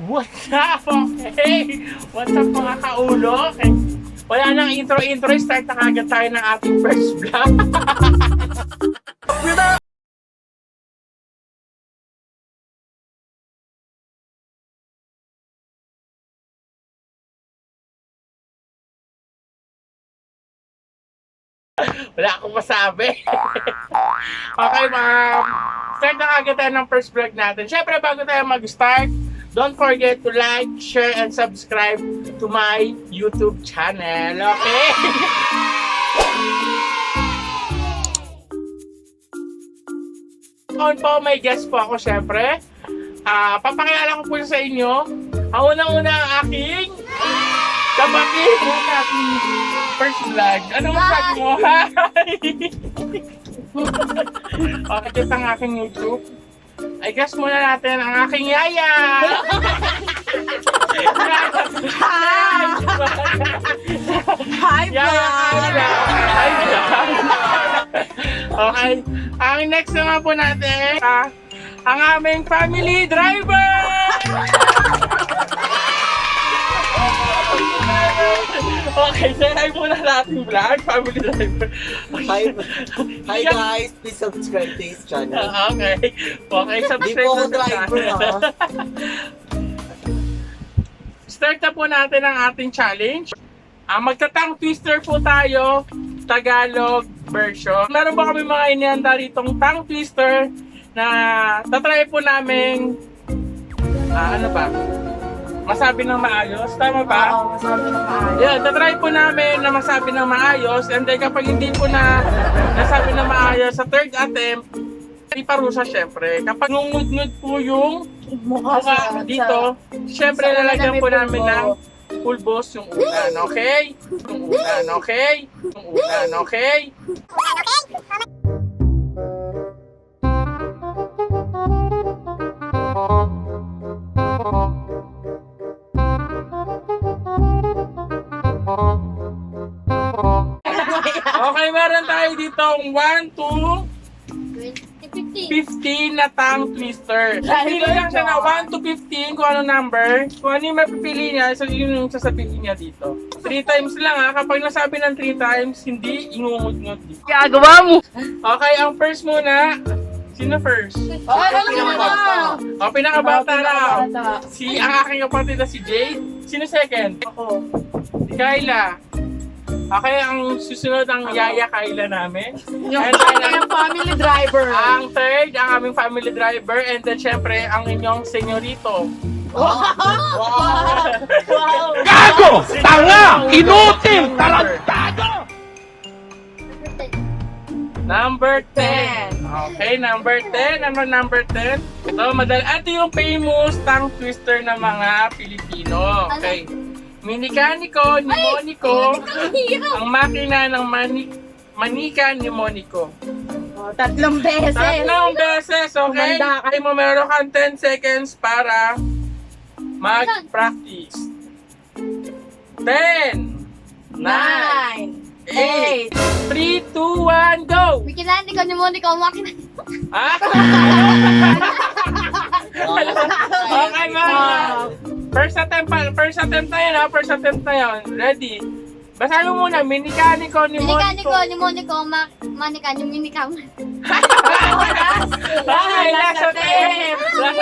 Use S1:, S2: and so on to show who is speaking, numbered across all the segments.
S1: What's up? Okay. What's up mga kaulo? Okay. Wala nang intro-intro. Start na kagad tayo ng ating first vlog. Wala akong masabi. Okay, start na kagad tayo ng first vlog natin. Siyempre, bago tayo mag-start, don't forget to like, share, and subscribe to my YouTube channel. Okay? On po, may guest po ako, siyempre. Papakilala ko po sa inyo. Ang unang-una ang aking kapatid ng aking first vlog. Ano masabi mo? Hi! Okay, ito ang aking YouTube. I guess muna natin ang aking yaya!
S2: Hi,
S1: Yaya Kyla! Hi, vlog! Okay, ang next naman po natin, ang aming family driver! Okay, say muna natin vlog, family driver.
S3: Hi guys, please subscribe to his channel.
S1: Okay. Okay,
S3: Di
S1: subscribe
S3: po ako
S1: na sa
S3: driver
S1: channel. Start na po natin ang ating challenge. Magta-tongue twister po tayo, Tagalog version. Meron ba kami mga inihanda ditong tongue twister na tatry po namin ano ba? Masabi ng maayos, tama ba?
S2: Oo, masabi ng maayos.
S1: Yeah, tatry po namin na masabi ng maayos, and then kapag hindi po na nasabi ng maayos sa third attempt, iparusa syempre. Kapag ngungud-ngud po yung mukha dito, syempre lalagyan po namin ng pulbos yung ulan, okay? Yung ulan, okay? Yung ulan, okay? Okay, meron tayo dito 1 to 15 na tongue twister. Pili lang siya na 1 to 15 kung ano number. Kung ano yung mapipili niya, so yun yung sasabihin niya dito. 3 times lang ha. Kapag nasabi ng 3 times, hindi ingungud-ngud dito. Gagawa mo! Okay, ang first muna. Sino first? Pinakabata raw. Ang aking kapatid na si Jade. Sino second?
S2: Ako.
S1: Si Kyla. Okay, ang susunod ang Yaya Kyla namin.
S2: Yung
S1: And then,
S2: aming family driver.
S1: ang third, ang aming family driver. And then, syempre, ang inyong senyorito.
S2: Wow!
S4: Gago! Tanga! Inutil! Tarantado!
S1: Number 10. Okay, number 10. Ano number 10? Ito, ito yung famous tongue twister ng mga Pilipino. Okay. Minikaniko, Mnemonico, ang makina ng manika, Mnemonico.
S2: Tatlong beses.
S1: Tatlong beses, okay?
S2: Kumanda ka.
S1: Ay mo, meron kang 10 seconds para mag-practice. 10, 9,
S2: 9, 8.
S1: 3, 2, 1, go!
S5: Mikilani ko, Mnemonico, makina.
S1: Ha? Okay, mga. First attempt na yun ha. First attempt na yun. Ready? Basahin mo muna. Minikaniko,
S5: Mikilani ko,
S1: Mnemonico.
S5: manika, Mnemonico.
S1: Okay, last attempt. Last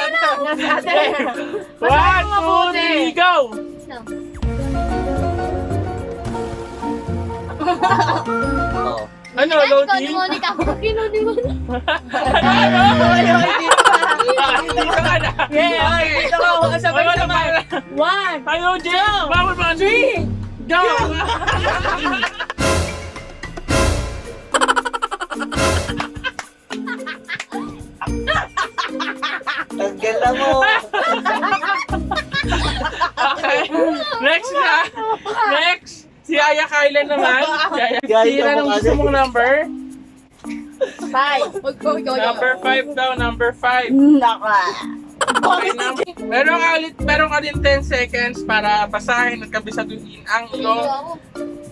S1: attempt. 1, 2, 3, go!
S5: No.
S3: Oh.
S1: Ano,
S5: Mikilani ko,
S1: loading?
S5: Mnemonico, makina, Mnemonico.
S1: Hindi ka na.
S2: Yeah. Ito ko, sabay-sabay. 1,
S1: Tayo, Jim! Bawal ba?
S2: 3,
S1: Go!
S3: Tanggal mo.
S1: Okay. Next na. Next. Si Aya Kyla naman.
S3: Yaya
S1: Anong
S3: mo
S1: gusto
S3: kasi.
S1: mong number?
S2: 5.
S1: Number 5 daw. Number 5.
S2: Naka.
S1: Okay, meron ka din 10 seconds para basahin at kabisaduhin ang iyong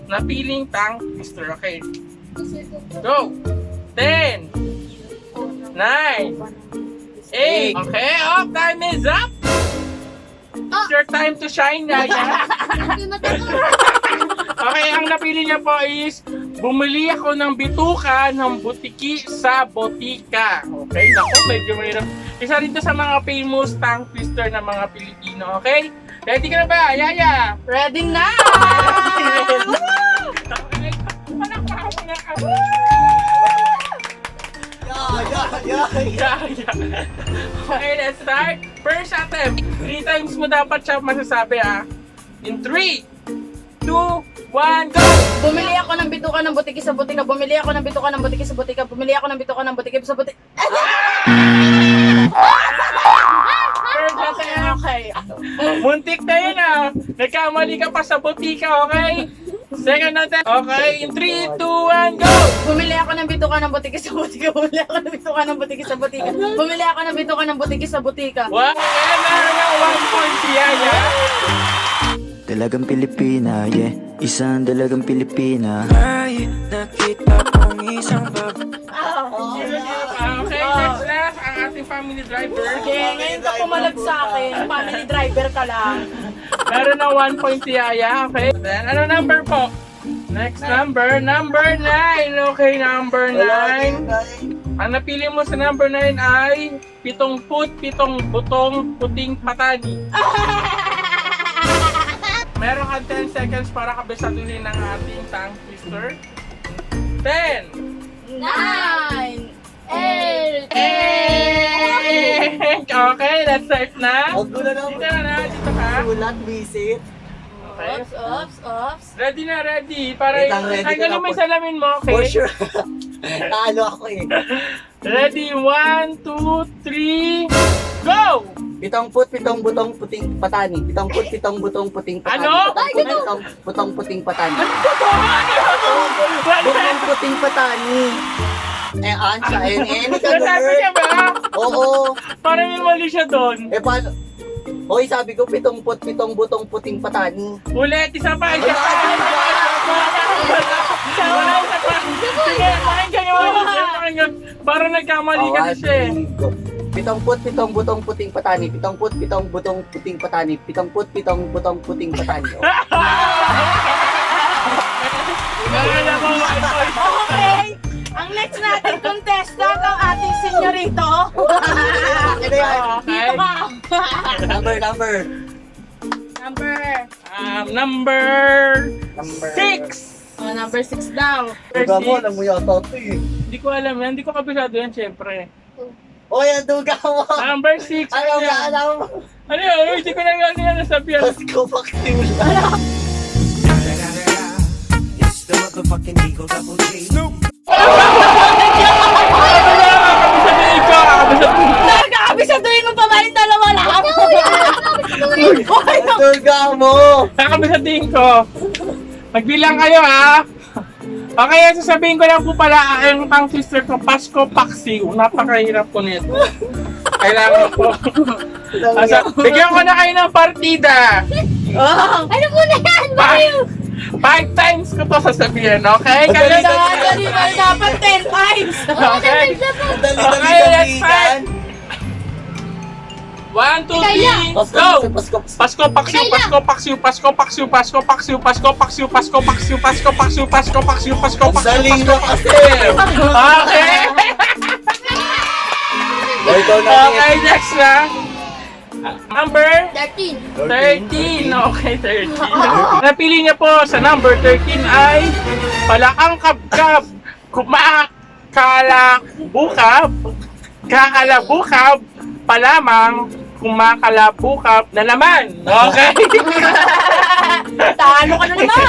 S1: napiling tongue twister. Okay. Go! 10, 9, 8. Okay, time is up! It's your time to shine, Yaya. Okay, ang napili niya po is bumili ako ng bituka ng butiki sa botika. Okay, naku, medyo mahirap. Isa rin to sa mga famous tongue twister ng mga Pilipino, okay? Ready ka na ba, Yaya?
S2: Ready na!
S1: Okay, palakpakan mo na ako. Yaya. Okay, let's start. First attempt. 3 times mo dapat siya masasabi, In 3, 2, 1, go!
S2: Bumili ako ng bituka ng butiki sa butika. Bumili ako ng bituka ng butiki sa butika. Bumili ako ng bituka ng butiki sa butika.
S1: First attempt.
S2: Okay.
S1: Muntik na yun, Nagkamali ka pa sa butika, okay? Second attempt. Okay, in 3, 2, 1, go!
S2: Bumili ako ng bituka ng butiki sa butika. Bumili ako ng bituka ng butiki sa butika. Bumili ako ng bituka ng butiki sa butika.
S1: Wow! Kaya meron ng 1 point si Yaya.
S6: Dalagang Pilipina, yeah. Isang dalagang Pilipina.
S7: Ay, nakita kong isang
S1: Okay, next last, ang ating family driver.
S2: Okay, ngayon ka pumalag sa akin. Family driver ka lang.
S1: Meron ng 1 point si Yaya, okay? Then, ano number po? Next number 9. Okay, number 9. Ang napili mo sa number 9 ay 77 butong puting patani. Meron ka 10 seconds para kabisaduhin ng ating tongue twister. 10,
S5: 9, 8,
S1: Okay, let's start na.
S3: Huwag mo na
S1: Dito na, dito ka.
S3: Sulat, visit.
S1: Okay.
S2: Oops.
S1: Ready na, ready. Para
S3: Wait lang, ready
S1: tanggalin
S3: ka
S1: mo
S3: na
S1: yung salamin mo,
S3: For
S1: okay?
S3: sure. Talo ako eh.
S1: Ready, 1, 2, 3, go!
S3: 77 butong puting patani. 77 butong puting patani.
S1: Ano?
S3: 77 butong puting patani.
S1: Ano
S3: Butong puting patani. Ansa, any ka
S1: Nasabi niya ba?
S3: Oo.
S1: Parang may mali siya doon.
S3: Paano? Hoy, sabi ko 77 butong puting patani.
S1: Ulit, isa pa, isa pa. Wala, isa pa. Sige, pakinggan niyo. Pakinggan. Parang nagkamali kasi siya eh.
S3: 77 butong puting patani. 77 butong puting patani. 77 butong puting patani.
S1: Wala mo, one point.
S2: Okay. Ang next nating contestant ang ating senyorito.
S3: Ano yan?
S1: Okay.
S2: Dito ka.
S3: Number.
S1: Number
S3: Number
S1: 6.
S2: Oh, number 6 daw.
S3: Duga mo, alam mo yata ito eh.
S1: Hindi ko alam yan. Hindi ko kabisado yan, syempre.
S3: Hoy, ang duga mo!
S1: Number 6.
S3: Alam mo, alam mo.
S1: Ano yun? Hindi ko na nga yan nasabihan.
S3: Pasko Paktiwala.
S7: It's the motherfucking Eagle Double G.
S2: Nagkakabisaduhin mo pa ba yung dalawa lang?
S3: Ang duga mo!
S1: Kakabisaduhin ko. Magbilang kayo, Okay, sasabihin ko lang po pala ang tongue twister ko, Pasko Paksiw. Napakahirap ko nito. Kailangan ko. Bigyan ko na kayo ng partida.
S2: Oh.
S5: Ano po na yan? Bakit?
S1: 5 times ko to sasabihin, okay? Kayo na.
S2: Dali ba dapat 10 times?
S1: Okay.
S3: Dali,
S1: Okay, let's start. 1, 2, 3, go! Pasko Paksiw, Pasko Paksiw, Pasko Paksiw, Pasko Paksiw, Pasko Paksiw, Pasko Paksiw, Pasko Paksiw, Pasko Paksiw, Pasko Paksiw,
S3: Daling
S1: Pasko
S3: mo kasi.
S1: Paksiw. Okay.
S3: Hoy, ikaw na
S1: Okay, next na. Number
S5: 13.
S1: 13. Okay, 13. Napili niya po sa number 13 ay Palakang Kabkab, Kumakalabukab, Kakalabukab, Palamang, Kumakalabukab na naman. Okay?
S2: Talo ka na naman!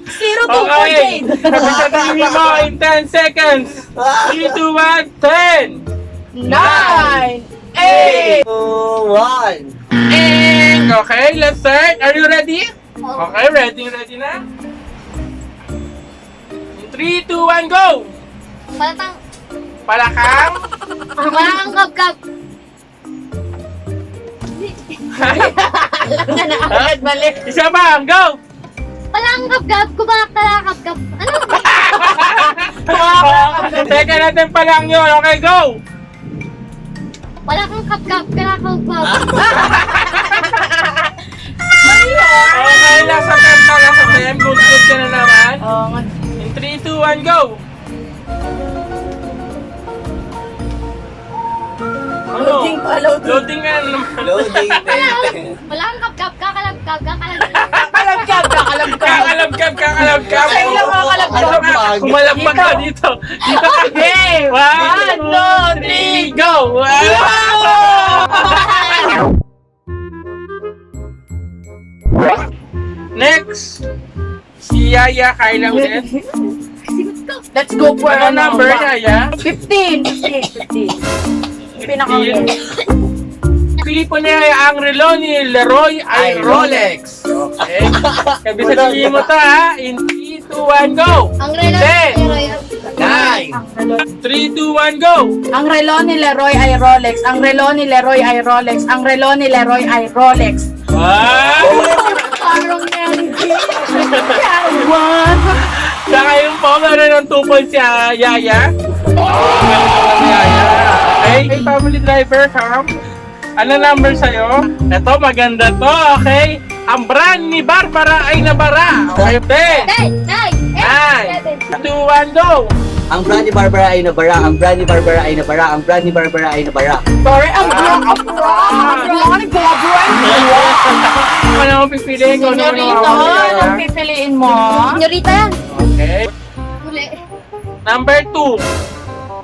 S2: 0 to 4
S1: Okay.
S2: Jade.
S1: Sabihin mo in 10 seconds. 3, 2, 1, 10.
S2: 9, 8,
S3: 1.
S1: And okay, let's start. Are you ready? Okay, ready na? In 3, 2, 1, go!
S5: Palatang.
S1: Palakang.
S5: Parang kap-kap.
S2: alam na agad mali.
S1: Isa pa, go!
S5: Parang kap-kap. Kumakakap-kap. Ano?
S1: Teka natin pa lang yun. Okay, go!
S5: Wala kang kap-kap. Kaya kap-kap.
S1: Okay, nasa 10 na, nasa 10. Good ka na naman.
S2: Oo nga.
S1: In 3, 2, 1, go! Ano?
S2: Loading pa, loading.
S1: Loading nga naman.
S3: Loading.
S5: Wala kang kap-kap, kakalab-kap, kakalab-kap.
S2: Kakalabkab, kakalabkab.
S1: Kakalabkab.
S2: Sa'yo lang mga kalabkab.
S1: Kumalabag ka dito. Dito ka.
S2: Okay.
S1: 1, 2, 3, go! Next! Si Yaya Kyla ulit.
S2: Let's go for
S1: Ano number, Yaya?
S2: 15. 15. Pinaka-ulit.
S1: Pili po niya ang relo ni Leroy ay Rolex. Okay? Sabi sabihin mo to ha. In 3, 2, 1, go!
S5: Ang relo
S1: Ten.
S5: ni Roy.
S1: 9, 3, 2, 1, go!
S2: Ang relo ni Leroy ay Rolex. Ang relo ni Leroy ay Rolex. Ang relo ni Leroy ay Rolex.
S1: Wow!
S2: Parang energy.
S1: Saka yung po, meron ng 2 points si Yaya. Si Yaya. Okay, family driver, come. Ano number sa'yo? Ito, maganda to, okay? Ang brand ni Barbara ay nabara. Okay, 10, 9, 2, 1, go!
S3: Ang brand ni Barbara ay nabara. Ang brand ni Barbara ay nabara. Ang brand ni Barbara ay nabara.
S2: Sorry, ang
S1: Ano mo pipiliin ko?
S2: Senyorito, anong pipiliin mo?
S5: Senyorita yan.
S1: Okay.
S5: Uli.
S1: Number 2.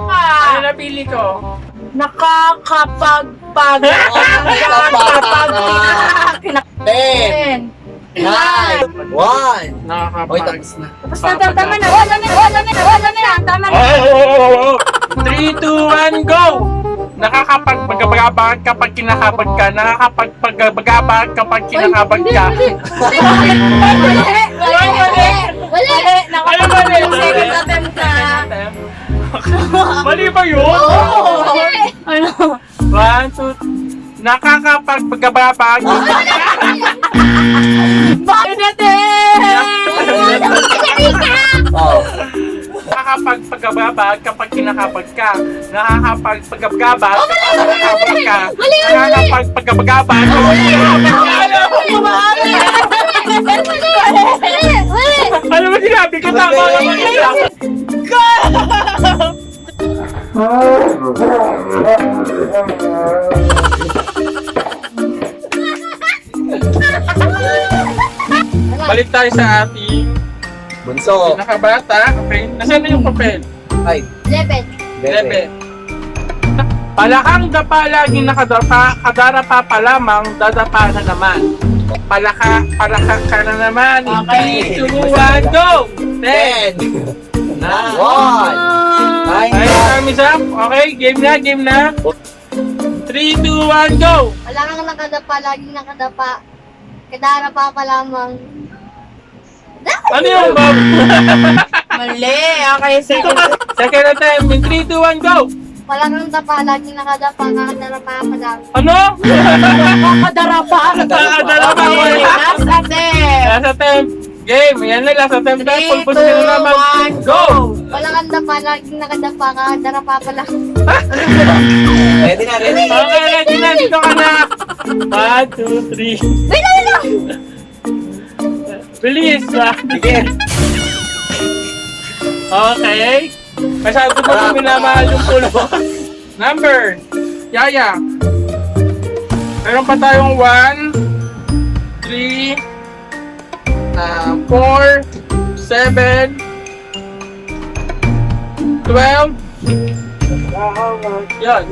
S1: Ano napili ko?
S2: Nakakapagpag.
S3: 10, 9, 1. Oy, tapos na.
S2: Tapos na, tama na. Tama na. Tama na.
S1: 3, 2, 1, go! Nakakapagpagabagabag kapag kinakabag ka. Nakakapagpagabagabag kapag kinakabag ka.
S5: Wala.
S2: Nakapagpag second attempt ka.
S1: Mali ba yun?
S2: Ano?
S1: 1, 2, nakakapagpagabagabag.
S2: Bakit natin?
S3: Oh.
S1: Nakakapagpagabagabag kapag kinakabag ka. Nakakapagpagabagabag kapag kinakabag ka. Nakakapagpagabagabag kapag ano ba sinabi ko? Tama naman ito. Balik tayo sa ating
S3: Bunso.
S1: nakabata. Okay. Nasaan na yung papel?
S3: Ay,
S5: Lepet.
S1: Lebe. Palakang dapa laging nakadapa, kadarapa pa lamang, dadapa na naman. Palaka ka na naman.
S2: Okay.
S1: 3, 2, 1, go! 10,
S3: 10, 9, 1.
S1: Ay, time is up. Okay, game na. 3, 2, 1, go!
S5: Wala kang nakadapa, laging nakadapa. Kadarapa pa lamang.
S1: Ano yung Bob?
S2: Mali. Okay,
S1: Second attempt. In 3, 2, 1, go!
S5: Wala kang dapa, laging nakadapa. Kakadarapa pa lang.
S1: Ano?
S2: Kadarapa.
S1: Kadarapa.
S2: Okay, last attempt.
S1: Last attempt. Game. Yan na, last attempt na.
S2: 3,
S1: Full position na naman.
S2: 2, 1,
S1: Go!
S5: Wala kang dapa, laging nakadapa. Kakadarapa pa lang.
S3: Ready na, ready.
S1: Okay, ready na. Dito ka na. 1, 2, 3.
S5: Wait lang!
S1: Bilis.
S3: Sige.
S1: Okay. Masyado mo minamahal yung pulo. Number. Yaya. Meron pa tayong 1, 3, 4, 7, 12. Yan.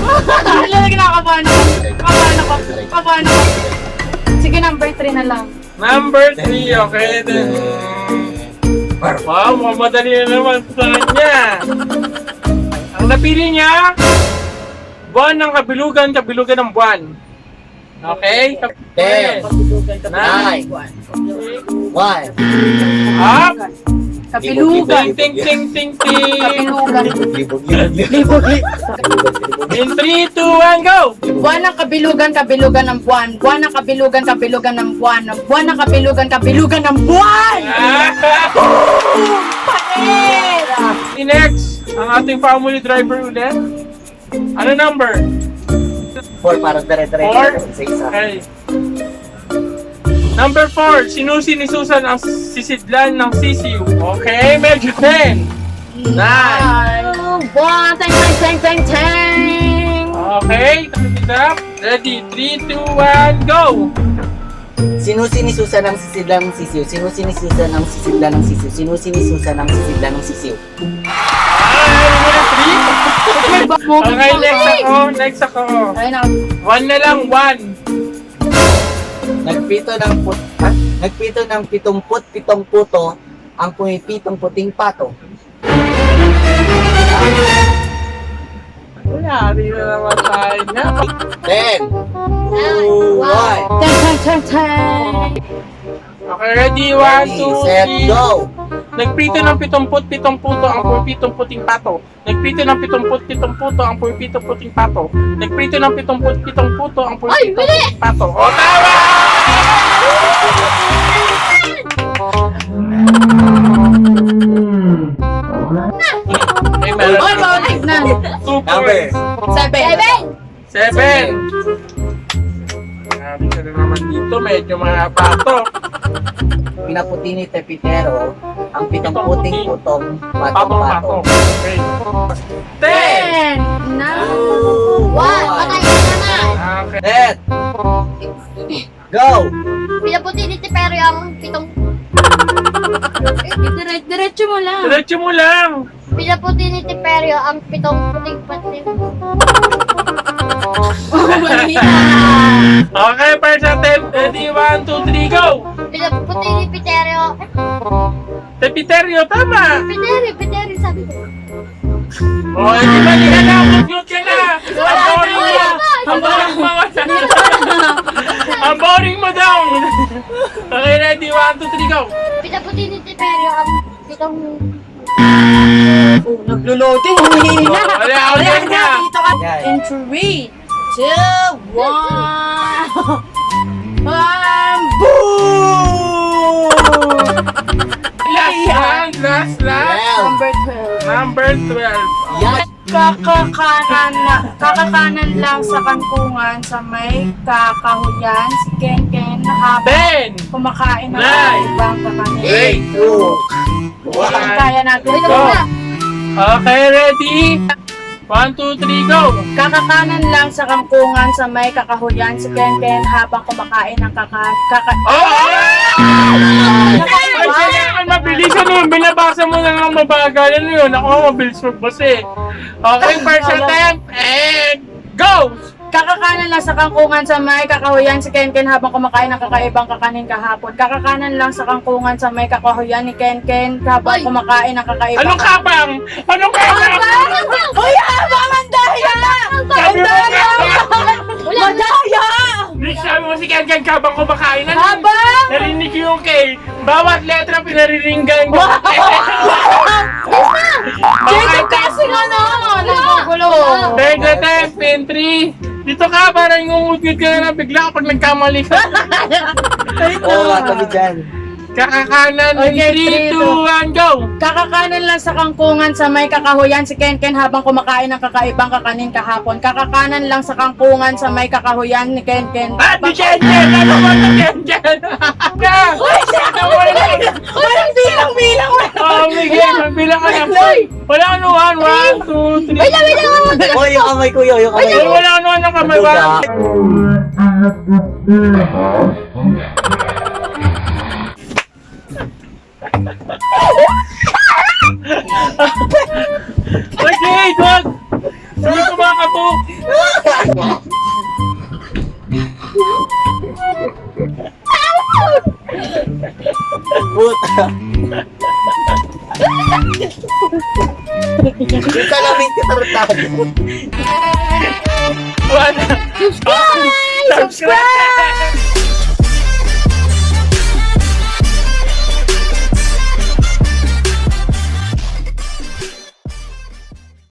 S2: Wala na kinakabahan ako. Kabahan ako. Sige, number 3 na lang.
S1: Number 3. Okay. Then, wow, mamadali na naman sa kanya. Ang napili niya, buwan ng kabilugan, kabilugan ng buwan. Okay?
S3: 10, 9, 1.
S1: Up!
S2: Kapilugan.
S1: Ting, ting, ting, ting, ting.
S2: Kapilugan.
S3: Libog.
S1: In 3, 2, 1, go!
S2: Buwan ng kabilugan, kabilugan ng buwan. Buwan ng kabilugan, kabilugan ng buwan. Buwan ng kabilugan, kabilugan ng buwan! Panera!
S1: Next, ang ating family driver ulit. Ano number?
S3: 4 para dire-diretso.
S1: Four?
S3: Isa-isa.
S1: Okay. Number 4, sinusi ni Susan ang sisidlan ng sisiw. Okay, medyo 10. 9.
S2: One, tang.
S1: Okay, time is up. Ready, 3, 2, 1, go!
S3: Sinusi ni Susan ang sisidlan ng sisiw. Sinusi ni Susan ang sisidlan ng sisiw. Sinusi ni Susan ang sisidlan ng sisiw.
S1: Okay, next ako.
S2: Ay, na.
S1: 1 na lang, 1.
S3: Nagpito ng 77 puto ang pumipitong puting pato.
S1: Yari na naman tayo na.
S3: 10, 2, 1.
S2: Tang.
S1: Okay, ready, 1, 2,
S3: Set,
S1: 3.
S3: go!
S1: Nagprito ng 77 puto ang pumipitong puting pato. Nagprito ng 77 puto ang pumipitong puting pato. Nagprito ng 77 puto ang pumipitong puting pato. O, tama! Okay, meron.
S2: Oy, bawal na.
S1: 2
S3: Number.
S1: points.
S2: 7.
S1: 7. Marami ka na naman dito. Medyo mahaba to.
S3: Pinaputi ni Tepitero ang pitong puting putong
S1: Patong
S3: patong-pato.
S1: pato. Okay. 10.
S2: 10. Na.
S5: 1. Patay ka naman.
S1: Okay.
S3: Set! Go!
S5: Pinaputi ni Tipero ang pitong...
S2: Diretso mo lang.
S1: Diretso mo lang.
S5: Pinaputi ni Tipero ang pitong puting pating...
S2: Mali na.
S1: Okay, first attempt. Ready, 1, 2, 3, go!
S5: Pinaputi ni Piterio...
S1: Tepiterio, tama!
S5: Piteri, sabi ko.
S1: Oh, hindi ba ka na? Mag-mute ka na! Ang boring mo! Ang boring mo! Ang boring mo down! Okay, ready, 1, 2, 3, go!
S5: Pinaputi ni Tipero ang pitong...
S2: Naglo-loading. Humihina.
S1: Wala, ulit na!
S2: Dito ka.
S3: Yan.
S2: In 3, 2, 1. Boom!
S1: Last.
S2: Number 12.
S1: Number 12.
S3: Yan!
S2: Kakakanan lang sa kangkungan sa may kakahuyan si Ken habang
S1: 10,
S2: kumakain ng
S1: Nine.
S2: ibang kakanin.
S1: 8, 1.
S2: Kaya natin.
S1: Go! Okay, ready? 1, 2, 3, go!
S2: Kakakanan lang sa kangkungan sa may kakahuyan si Ken habang kumakain ng
S1: Oh! Ay, kailangan mabilis. Ano yun? Binabasa mo na ng mabagal. Ano yun? Ako, mabilis magbasa eh. Okay, first attempt. And go!
S2: Kakakanan lang sa kangkungan sa may kakahuyan si Ken habang kumakain ng kakaibang kakanin kahapon. Kakakanan lang sa kangkungan sa may kakahuyan ni Ken habang kumakain ng kakaibang
S1: Anong kabang? Anong kabang?
S2: Uy, habang ang daya! Ang daya! Madaya!
S1: Di sabi mo si Ken kabang kumakain. Ano?
S2: Habang!
S1: Narinig ko yung K. Bawat letra pinariringgan ko.
S2: Dito kasi ano! Nagugulo!
S1: Third attempt in 3. Dito ka, parang ngungudgud ka na bigla kapag nagkamali ka.
S3: Oo nga, kami dyan.
S1: Kakakanan in
S2: Okay,
S1: 3, 2, 1, go!
S2: Kakakanan lang sa kangkungan sa may kakahuyan si Ken habang kumakain ng kakaibang kakanin kahapon. Kakakanan lang sa kangkungan sa may kakahuyan ni Ken
S1: Ah, di Ken! Ano ba na Ken?
S2: Walang bilang-bilang!
S1: Oh, Miguel, magbilang ka na. Wala ano, 1, 2, 3.
S3: Oh, yung kamay ko, yung kamay ko.
S1: Wala ano ng kamay.
S3: Duda.
S1: Okay, wag! Sabi ko mga katok!
S3: Puta. Yung salamin ka tartado.
S1: Wala!
S2: Subscribe!